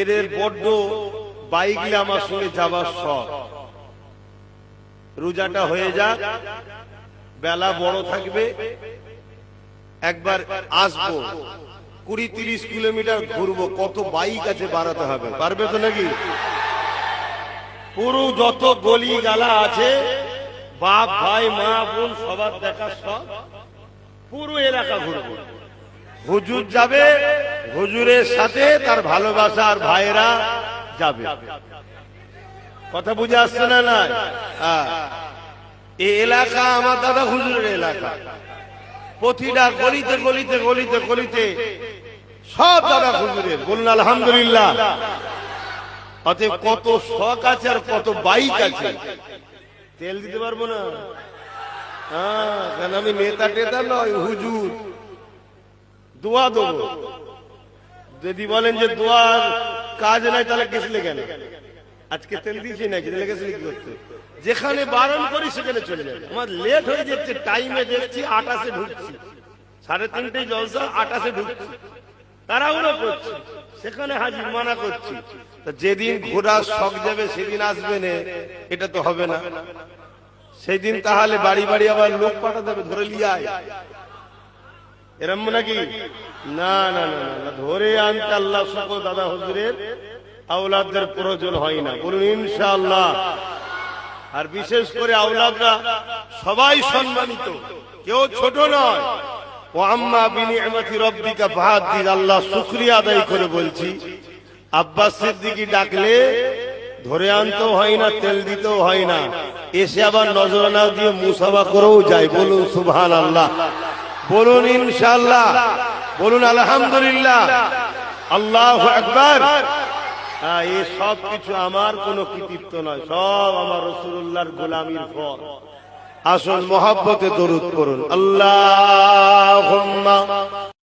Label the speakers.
Speaker 1: এদের বড্ড বাইকলে আমার সঙ্গে যাবার শখ। রোজাটা হয়ে যাক, বেলা বড় থাকবে, একবার আসবো, 20-30 কিলোমিটার ঘুরবো। কত বাইক আছে বাড়াতে হবে, পারবে তো নাকি? পুরো যত গলি গালা আছে, বাপ ভাই মা বোন সবার দেখার সব, পুরো এলাকা ঘুরবো। হুজুর যাবে, হুজুরের সাথে তার ভালোবাসার ভাইরা যাবে। কথা বুঝে আসছে না? না, এই এলাকা আমার দাদা হুজুরের এলাকা। প্রতিটা গলিতে গলিতে গলিতে গলিতে সব দাদা হুজুরের। বলুন আলহামদুলিল্লাহ। অতএব কত শখ আছে আর কত বাইক আছে, তেল দিতে পারবো না। কেন আমি নেতা টেতা নয়, হুজুর। দোয়া দেবো, যদি বলেন যে দোয়ার কাজ নাই তাহলে গেছিলে কেন? আজকে তেল দিয়েছি নাকি, তাহলে গেছিলে কি করতে? যেখানে বারণ করি সেখানে চলে যাবে। আমার লেট হয়ে যাচ্ছে, টাইমে দেখছি 28-এ ঢুকছি, 3:30 জলসা, 28-এ ঢুকছি, তাড়াহুড়ো করছি, সেখানে হাজির, মানা করছি। যেদিন ঘোরার শখ যাবে সেদিন আসবে না, এটা তো হবে না। সেদিন তাহলে বাড়ি বাড়ি আবার লোক পাঠাতে হবে, ধরে লিয়ে আয়, এরম নাকি? না না না না, ধরে আনতে আল্লাহ সকল দাদা হুজুরের আওলাদদের প্রয়োজন হয় না। বলুন ইনশাআল্লাহ। আর বিশেষ করে আওলাদরা সবাই সম্মানিত, কেউ ছোট নয়। ও আম্মা বিনিআমাতি রাব্বিকা ফাহাদ্দিস, আল্লাহ শুকরিয়া আদায় করে বলছি, আব্বাস সিদ্দিকী ডাকলে ধরে আনতেও হয় না, তেল দিতেও হয় না, এসে আবার নজরানা দিয়ে মুসাফা করেও যায়। বলুন সুবহানাল্লাহ, বলুন ইনশাআল্লাহ, বলুন আলহামদুলিল্লাহ, আল্লাহু আকবার। এই সব কিছু আমার কোনো কৃতিত্ব নয়, সব আমার রাসূলুল্লাহর গোলামির ফল। আসুন মহব্বতে দরুদ পড়ুন। আল্লাহুম্মা